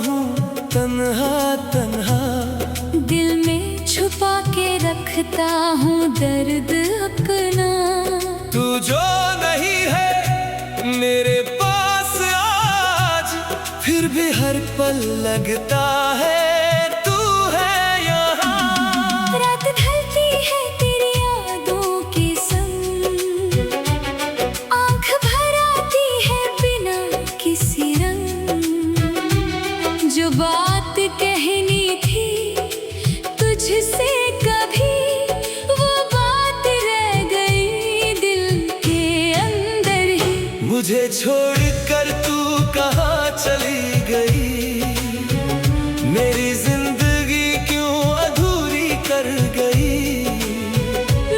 हूँ तन्हा तन्हा, दिल में छुपा के रखता हूँ दर्द अपना। तू जो नहीं है मेरे पास आज, फिर भी हर पल लगता है तू है यहाँ। रात ढलती है तेरी यादों के संग, आँख भर आती है बिना किसी रंग। जो बात कहनी थी तुझसे कभी, वो बात रह गई दिल के अंदर ही। मुझे छोड़कर तू कहाँ चली गई, मेरी जिंदगी क्यों अधूरी कर गई।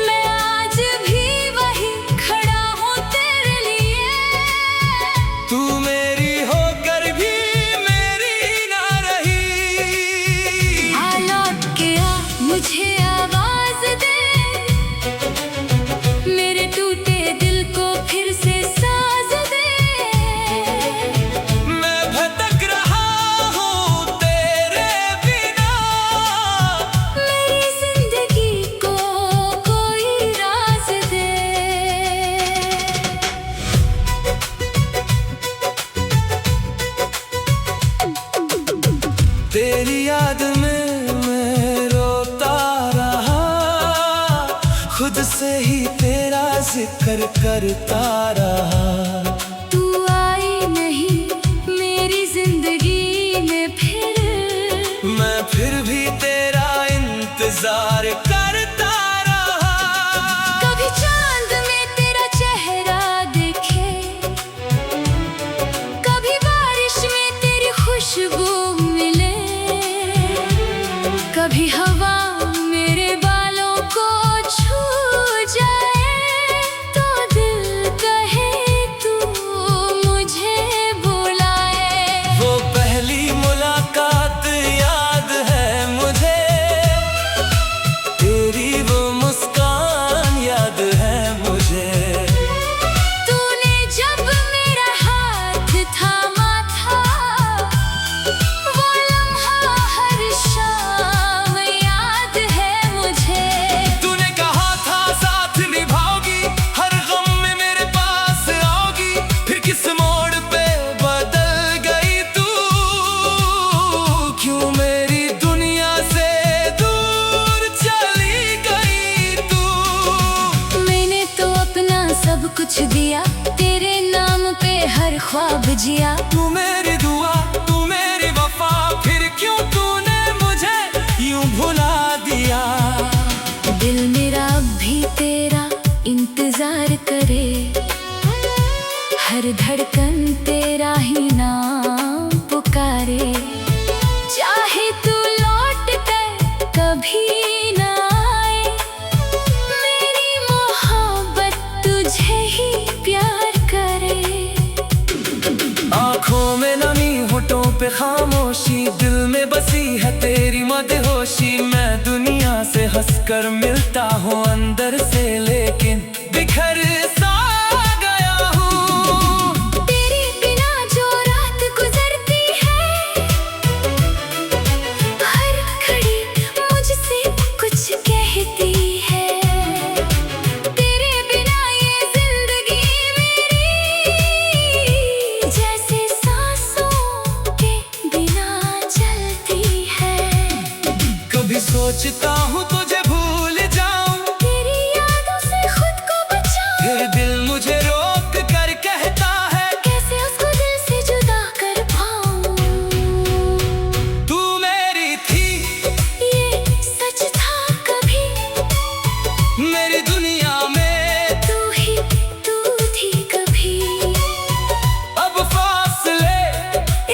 मैं आज भी वही खड़ा हूँ तेरे लिए, तू मेरी होकर भी मेरी ना रही। आ लौट के आ मुझे आवाज दे, मेरे टूटे दिल को फिर से साज दे। मैं भटक रहा हूँ तेरे बिना, मेरी जिंदगी को कोई राज दे। तेरी याद में मैं रोता रहा, खुद से ही तेरा जिक्र करता रहा। तू आई नहीं मेरी जिंदगी में फिर, मैं फिर भी तेरा इंतजार करता रहा। कभी चांद में तेरा चेहरा देखे, कभी बारिश में तेरी खुशबू मिले, कभी हवा मेरे बालों को छू जाए, तो दिल कहे तू मुझे बुलाए। वो पहली मुलाकात याद है मुझे, तेरी वो मुस्कान याद है मुझे। तूने जब मेरा हाथ थामा था, वो लम्हा हर शाम याद है मुझे। तूने कहा था साथ निभाओगी, हर गम में मेरे पास आओगी, फिर किस मोड़ पे बदल गई तू। क्यों मेरी दुनिया से दूर चली गई तू। मैंने तो अपना सब कुछ दिया, तेरे नाम पे हर ख्वाब जिया। तू मेरी दुआ, तू मेरी वफा, फिर क्यों तूने मुझे यूं भुला दिया। दिल मेरा अब भी तेरा इंतजार करे, हर धड़कन तेरा ही नाम पुकारे। चाहे तू लौट कर कभी ना आए, मेरी मोहब्बत तुझे ही प्यार करे। आँखों में नमी, होठों पे खामोशी, दिल में बसी है तेरी मदहोशी। मैं दुनिया से हंसकर मिलता हूँ अंदर से, लेकिन बिखर सा गया हूँ। तेरे बिना जो रात गुजरती है, हर घड़ी मुझसे कुछ कहती है। तेरे बिना ये जिंदगी मेरी, जैसे सांसों के बिना चलती है। कभी सोचता हूँ तुझे भूल जाऊं, तेरी यादों से खुद को बचाऊं, फिर दिल मुझे रोक कर कहता है कैसे उसको दिल से जुदा कर पाऊं। तू मेरी थी, ये सच था कभी, मेरी दुनिया में तू ही तू थी कभी। अब फासले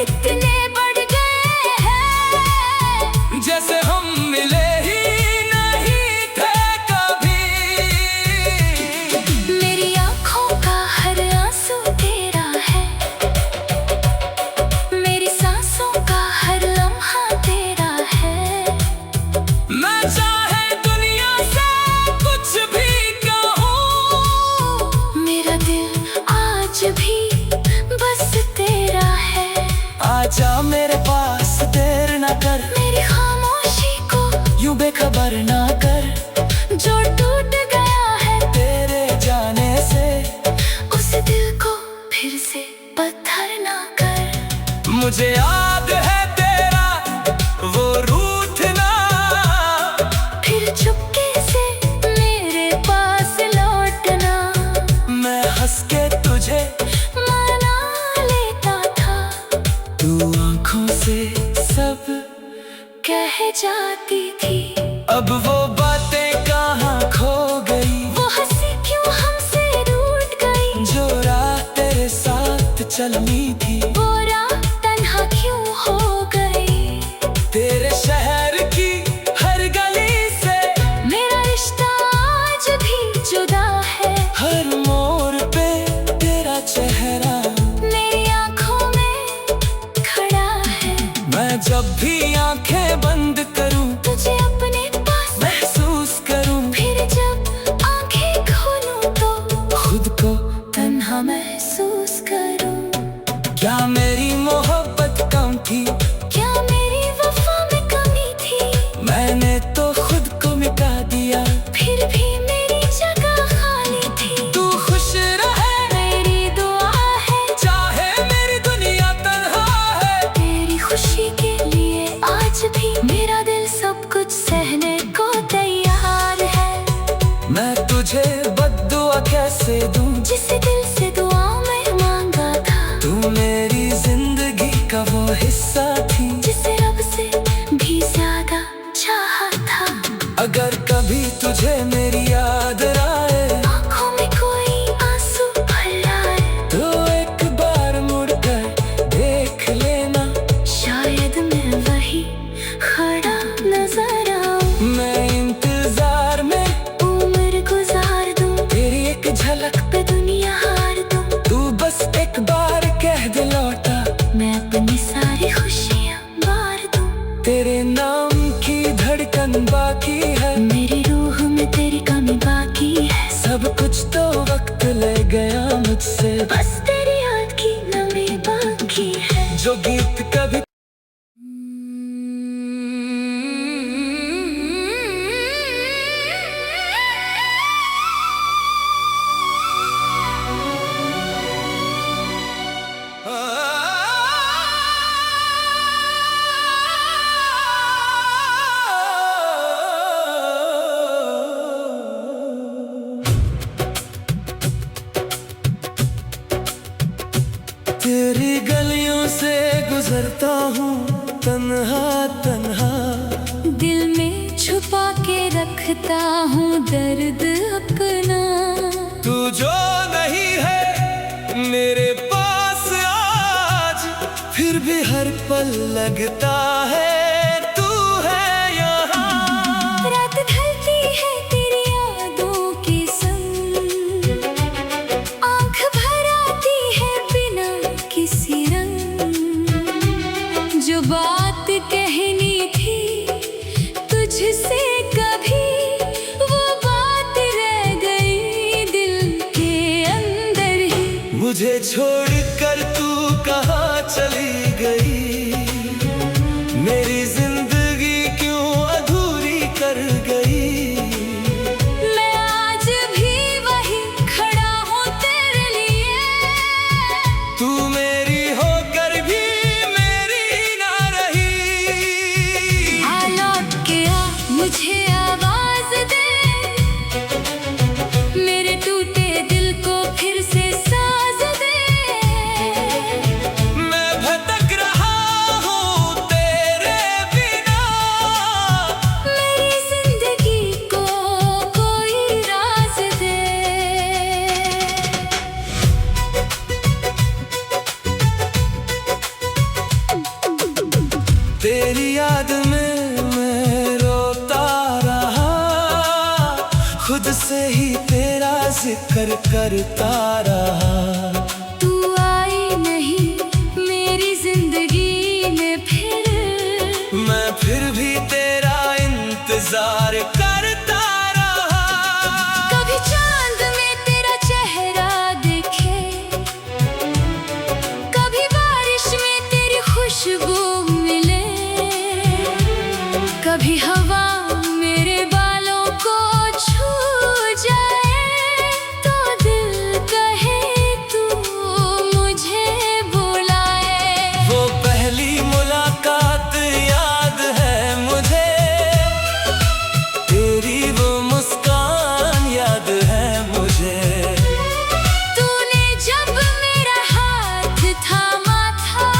इतने बढ़ गए हैं, जैसे हम मिले ही ना मेरे पास देर ना कर, मेरी खामोशी को यूं बेखबर ना कर। जो टूट गया है तेरे जाने से उस दिल को फिर से पत्थर ना कर। मुझे याद है तेरा वो रूठना, फिर चुपके से मेरे पास लौटना। मैं हंस के तुझे मना लेता था, तू आंखों से सब कह जाती थी। अब वो बातें कहाँ खो गई, वो हंसी क्यों हमसे रूठ गई। जो रात तेरे साथ चलनी थी, वो रात तन्हा क्यों हो गई। तेरे शहर की हर गली से मेरा रिश्ता आज भी जुदा है, हर मोड़ पे तेरा चेहरा मेरी आंखों में खड़ा है। मैं जब भी आंखें बंद करूं, तुझे अपने पास महसूस करूं, फिर जब आंखें खोलूं तो खुद को। तन्हा महसूस करूं। क्या मेरी मोहब्बत कम थी, क्या मेरी वफा में कमी थी। मैंने तो खुद को मिटा दिया, फिर भी मेरी जगह खाली थी। तू खुश रहे मेरी दुआ है, चाहे मेरी दुनिया तन्हा है। तेरी खुशी के लिए आज भी मेरा दिल सब कुछ सहने को तैयार है। मैं तुझे बद्दुआ कैसे दूं, जिसे दिल से दुआ में मांगा था। तू मेरी जिंदगी का वो हिस्सा थी, जिसे रब से भी ज्यादा चाहा था। अगर कभी तुझे मेरी याद आए, आंखों में कोई आंसू भर आए, तो एक बार मुड़कर देख लेना। शायद मैं वही खड़ा नजर आऊं। मैं इंतजार में उम्र गुजार दूं, तेरी एक झलक पे दुनिया हार दूं। तू बस एक बार कह दे लौटा, मैं अपनी सारी खुशियाँ बार दूं। तेरे नाम की धड़कन बाकी है, मेरी रूह में तेरी कमी बाकी है। सब कुछ तो वक्त ले गया मुझसे, बस तेरी याद की नमी बाकी है। जो गीत कभी तेरी गलियों से गुजरता हूँ तन्हा तन्हा, दिल में छुपा के रखता हूँ दर्द अपना। तू जो नहीं है मेरे पास आज, फिर भी हर पल लगता है तू है यहाँ। रात ढलती है तेरी यादों के संग, आँख भर आती है बिना किसी रंग। जो बात कहनी थी तुझसे कभी, वो बात रह गई दिल के अंदर ही। मुझे छोड़कर तू कहाँ चली गई, मेरी जिंदगी क्यों अधूरी कर गई। मैं आज भी वही खड़ा हूँ तेरे लिए, तू मेरी होकर भी मेरी ना रही। आ लौट के आ मुझे आवाज दे, मेरे टूटे दिल को फिर से साज दे। मैं भटक रहा हूँ तेरे बिना, मेरी जिंदगी को कोई राज दे। तेरी याद में मैं रोता रहा, खुद से ही तेरा जिक्र करता रहा। तू आई नहीं मेरी जिंदगी में फिर, मैं फिर भी तेरा इंतजार करता रहा। कभी चांद में तेरा चेहरा दिखे, कभी बारिश में तेरी खुशबू कभी हवा मेरे बालों को छू जाए तो दिल कहे तू मुझे बुलाए। वो पहली मुलाकात याद है मुझे, तेरी वो मुस्कान याद है मुझे। तूने जब मेरा हाथ थामा था,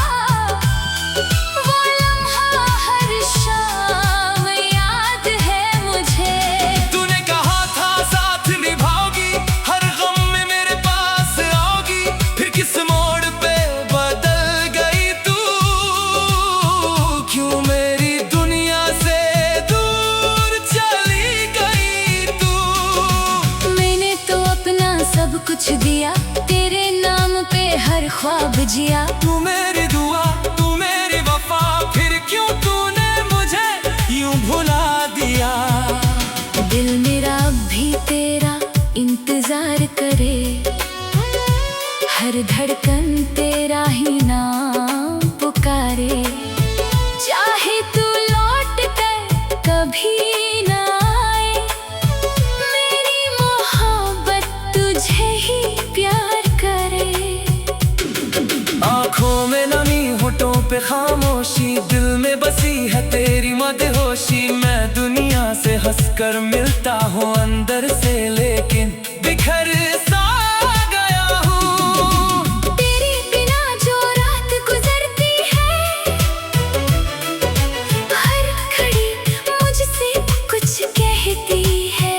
वो लम्हा हर शाम याद है मुझे। तूने कहा था साथ निभाओगी, हर गम में मेरे पास आओगी, फिर किस मोड़ पे बदल गई तू। क्यों मेरी दुनिया से दूर चली गई तू। मैंने तो अपना सब कुछ दिया, तेरे नाम पे हर ख्वाब जिया। तू मेरी दुआ, तू मेरी वफा, फिर क्यों तूने मुझे यूं भुला दिया। दिल मेरा अब भी तेरा इंतजार करे, हर धड़कन तेरा ही नाम पुकारे। चाहे तू लौट कर कभी ना आए, मेरी मोहब्बत तुझे ही प्यार करे। आँखों में नमी, होठों पे खामोशी, दिल में बसी है तेरी मदहोशी। मैं दुनिया से हंसकर मिलता हूँ अंदर से, लेकिन बिखर सा गया हूँ। तेरे बिना जो रात गुजरती है, हर घड़ी मुझसे कुछ कहती है।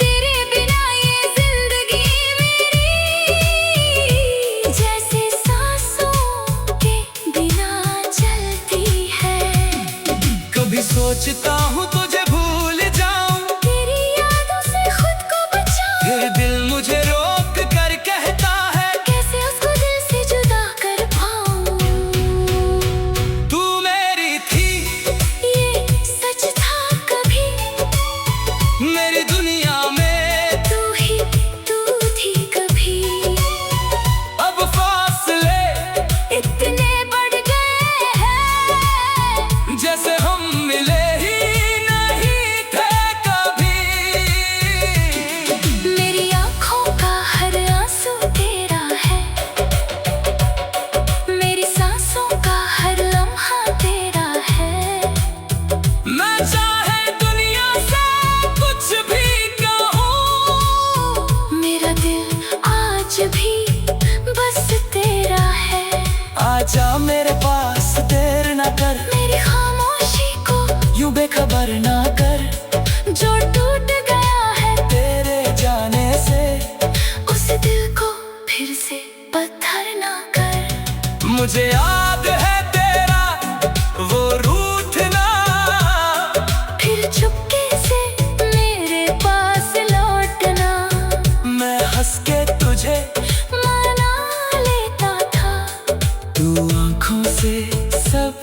तेरे बिना ये जिंदगी मेरी जैसे सांसों के बिना चलती है। कभी सोचता हूँ तुझे भूल जाऊं, तेरी यादों से खुद को बचाऊं, फिर दिल मुझे रोक कर कहता है कैसे उसको दिल से जुदा कर पाऊं। तू मेरी थी, ये सच था कभी, मेरी दुनिया में तू ही तू थी कभी। अब फासले इतने बढ़ गए हैं, जैसे हम मिले ही नहीं थे कभी। मेरी आँखों का हर आंसू तेरा है, मेरी सांसों का हर लम्हा तेरा है। मैं चाहे दुनिया से कुछ भी कहूँ, मेरा दिल आज भी बस तेरा है। आजा मेरे पास, देर ना कर, मेरी खामोशी को यूं बेखबर ना कर। जो टूट गया है तेरे जाने से उस दिल को फिर से पत्थर ना कर। मुझे याद है तेरा वो रूठना, फिर चुपके से मेरे पास लौटना। मैं हंस के तुझे मना लेता था, तू आँखों से सब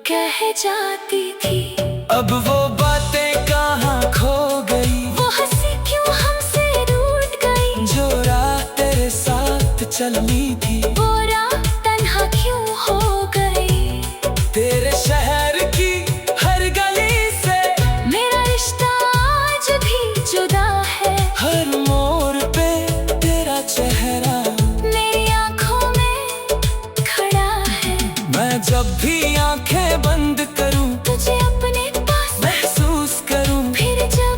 कह जाती थी। अब वो बातें कहाँ खो गई, वो हंसी क्यों हमसे रूठ गई, जो रात तेरे साथ चलनी थी। वो रात तन्हा क्यों हो गई। तेरे शहर की हर गली से मेरा रिश्ता आज भी जुदा है, हर मोड़ पे तेरा चेहरा मेरी आँखों में खड़ा है। मैं जब भी आंखें बंद करूं, तुझे अपने पास महसूस करूं, फिर जब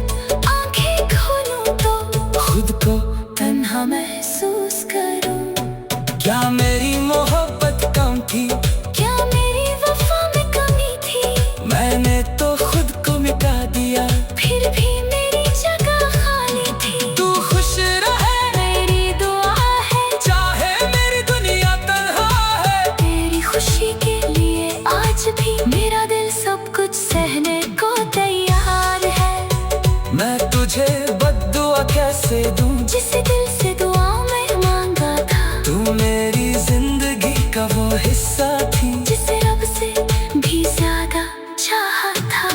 आंखें खोलूं तो खुद को। तन्हा महसूस करूं। क्या मेरी मोहब्बत कम थी, क्या मेरी वफा में कमी थी, मैंने तो खुद को मिटा दिया। फिर भी मेरी जगह खाली थी। तू खुश रहे मेरी दुआ है, चाहे मेरी दुनिया तन्हा है। तेरी खुशी के लिए आज भी मेरा दिल सब कुछ सहने को तैयार है। मैं तुझे बद्दुआ कैसे दूं, जिसे दिल से दुआओं में मांगा था। तू मेरी जिंदगी का वो हिस्सा थी, जिसे रब से भी ज्यादा चाहा था।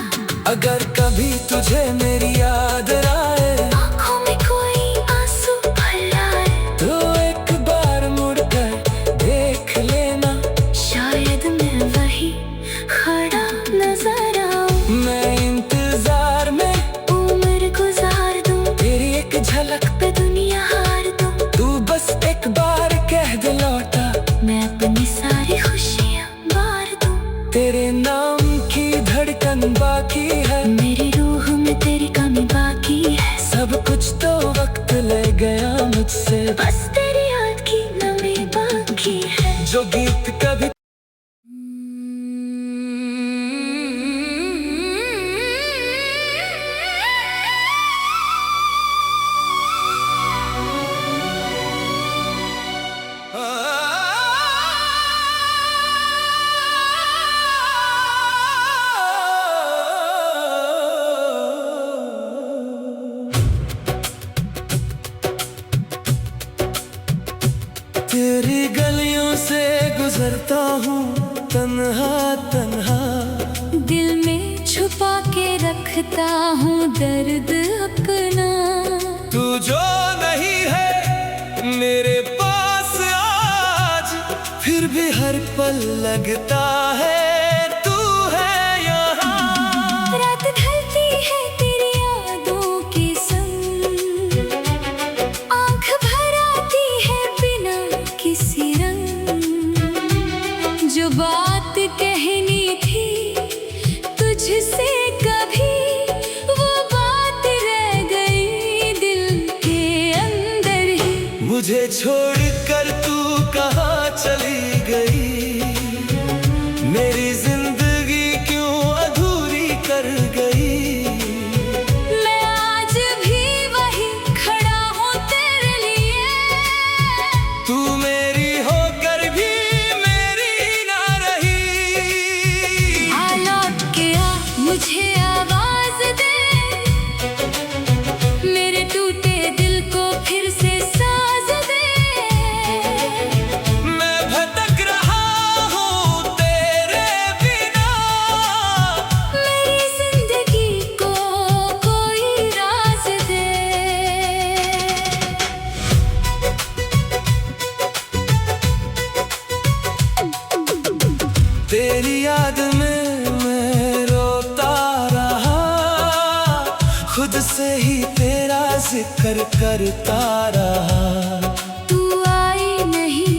अगर कभी तुझे मेरी याद आए, आँखों में कोई आंसू भर आए, तो एक बार मुड़कर देख लेना, शायद मैं वही खड़ा नजर तेरे नाम की धड़कन बाकी है, मेरी रूह में तेरी कमी बाकी है। सब कुछ तो वक्त ले गया मुझसे, बस तेरी याद की नमी बाकी है। जो गीत कभी तेरी गलियों से गुजरता हूँ तन्हा तन्हा, दिल में छुपा के रखता हूँ दर्द अपना। तू जो नहीं है मेरे पास आज, फिर भी हर पल लगता है तू है यहाँ। रात ढलती है तेरी यादों के संग, आँख भर आती है बिना किसी रंग। जो बात कहनी थी तुझसे कभी, वो बात रह गई दिल के अंदर ही। मुझे छोड़कर तू कहाँ चली गई, मेरी जिंदगी क्यों अधूरी कर गई। मैं आज भी वही खड़ा हूँ तेरे लिए, तू मेरी होकर भी मेरी ना रही। आ लौट के आ मुझे आवाज दे, मेरे टूटे दिल को फिर से साज दे। मैं भटक रहा हूँ तेरे बिना, मेरी जिंदगी को कोई राज दे। तेरी याद में मैं रोता रहा, खुद से ही तेरा जिक्र करता रहा। तू आई नहीं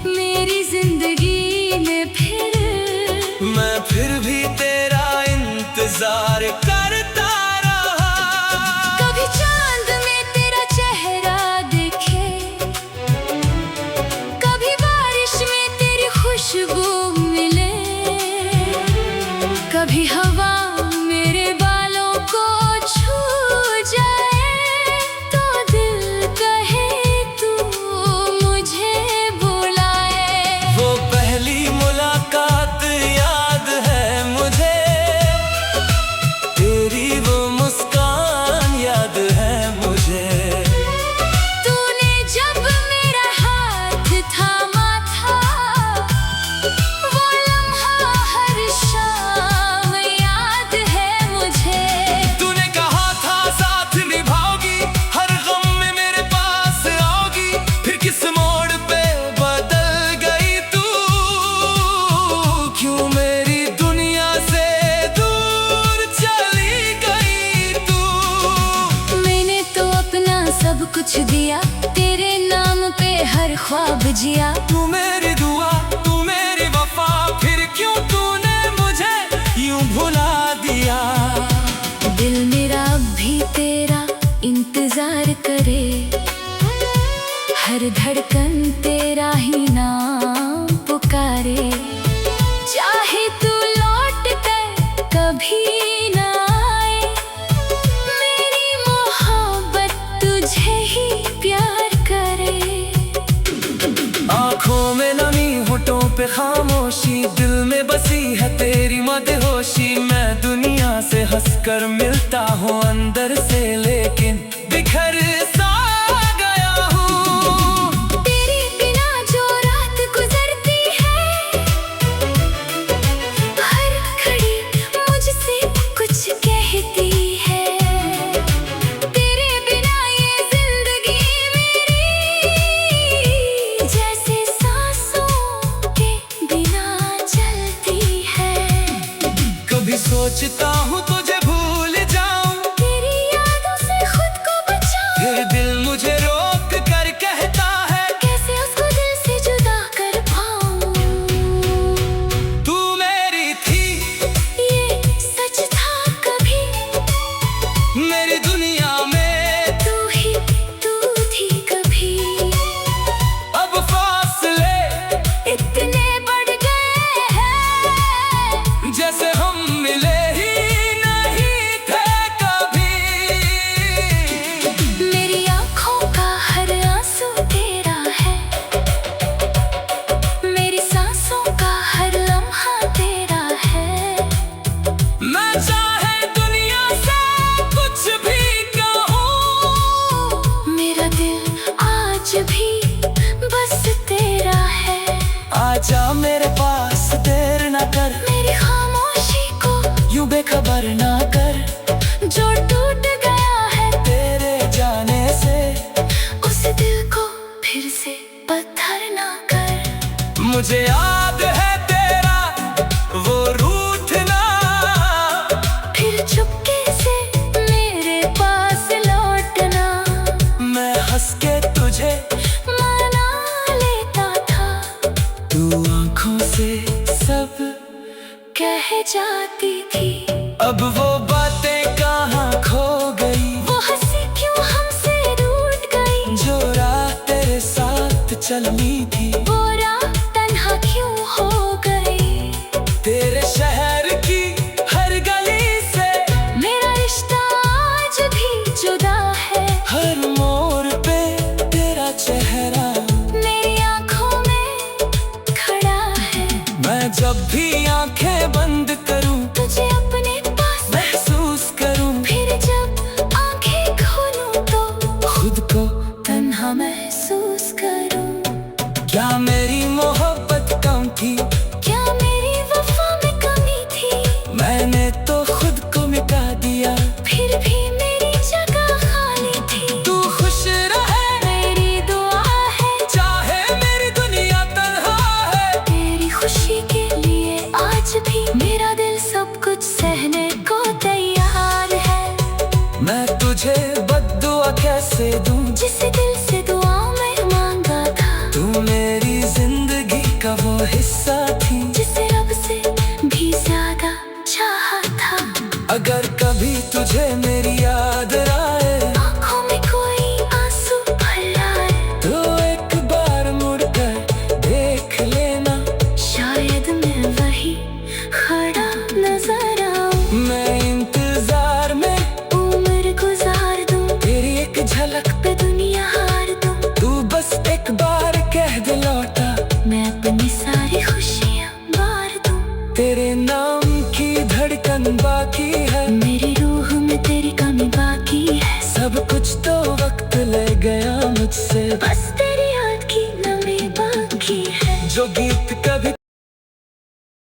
मेरी जिंदगी में फिर, मैं फिर भी तेरा इंतजार करता रहा। कभी चांद में तेरा चेहरा देखे, कभी बारिश में तेरी खुशबू मिले, कभी हवा मेरे बालों को छू जाए, तो दिल कहे तू मुझे बुलाए। वो पहली मुलाकात याद है मुझे, तेरी वो मुस्कान याद है मुझे। तूने जब मेरा हाथ थामा था, वो लम्हा हर शाम याद है मुझे। तूने कहा था साथ निभाओगी, हर गम में मेरे पास आओगी, फिर किस मोड़ पे बदल गई तू। क्यों मेरी दुनिया से दूर चली गई तू। मैंने तो अपना सब कुछ दिया, तेरे नाम पे हर ख्वाब जिया। तू मेरी दुआ, तू मेरी वफा, फिर क्यों तूने मुझे यूं भुला दिया। दिल मेरा अब भी तेरा इंतजार करे, हर धड़कन तेरा ही नाम पुकारे। चाहे तू लौट कर कभी ना आए, मेरी मोहब्बत तुझे ही प्यार करे। आँखों में नमी, होठों पे खामोशी, दिल में बसी है तेरी मदहोशी। मैं दुनिया से हंसकर मिलता हूँ अंदर से, लेकिन बिखर सा गया हूँ। तेरे बिना जो रात गुजरती है, हर घड़ी मुझसे कुछ कहती है। तेरे बिना ये जिंदगी मेरी, जैसे सांसों के बिना चलती है। कभी सोचता हूँ तुझे भूल जाऊं, तेरी यादों से खुद को बचाऊं, फिर दिल मुझे रोक कर कहता है कैसे उसको दिल से जुदा कर पाऊं। तू मेरी कह जाती थी। अब वो बातें कहाँ खो गई, वो हंसी क्यों हमसे रूठ गई, जो रात तेरे साथ चलनी थी वो रात तन्हा क्यों हो गई। तेरे शहर की हर गली से मेरा रिश्ता आज भी जुदा है, हर मोड़ पे तेरा चेहरा मेरी आंखों में खड़ा है। मैं जब भी आंखें बंद करूं तुझे अपने पास महसूस करूं, फिर जब आंखें खोलूं तो खुद को तन्हा महसूस करूं। क्या मेरी मोहब्बत कम थी, क्या मेरी वफा में कमी थी, मैंने तो खुद को मिटा दिया, फिर भी मेरी जगह खाली थी। तू खुश रहे मेरी दुआ है, चाहे मेरी दुनिया तन्हा है। तेरी खुशी के लिए आज भी मेरा दिल सब कुछ सहने को तैयार है। मैं तुझे बद्दुआ कैसे दूं, जिस दिल से दुआ में मांगा था, तू मेरी जिंदगी का वो हिस्सा थी, जिसे रब से भी ज्यादा चाहा था। अगर कभी तुझे मेरी याद आए, आंखों में कोई आंसू भर आए, तो एक बार मुड़कर देख लेना, शायद मैं वही खड़ा नजर आऊं। मैं इंतजार में उम्र गुजार दूं, तेरी एक झलक पे दुनिया हार दूं, तू बस एक बार कह दे लौटा, मैं अपनी सारी खुशियां बार दूं। तेरे नाम की धड़कन बाकी है, मेरी रूह में तेरी कमी बाकी है, सब कुछ तो वक्त ले गया मुझसे, बस तेरी याद की नमी बाकी है। जोगी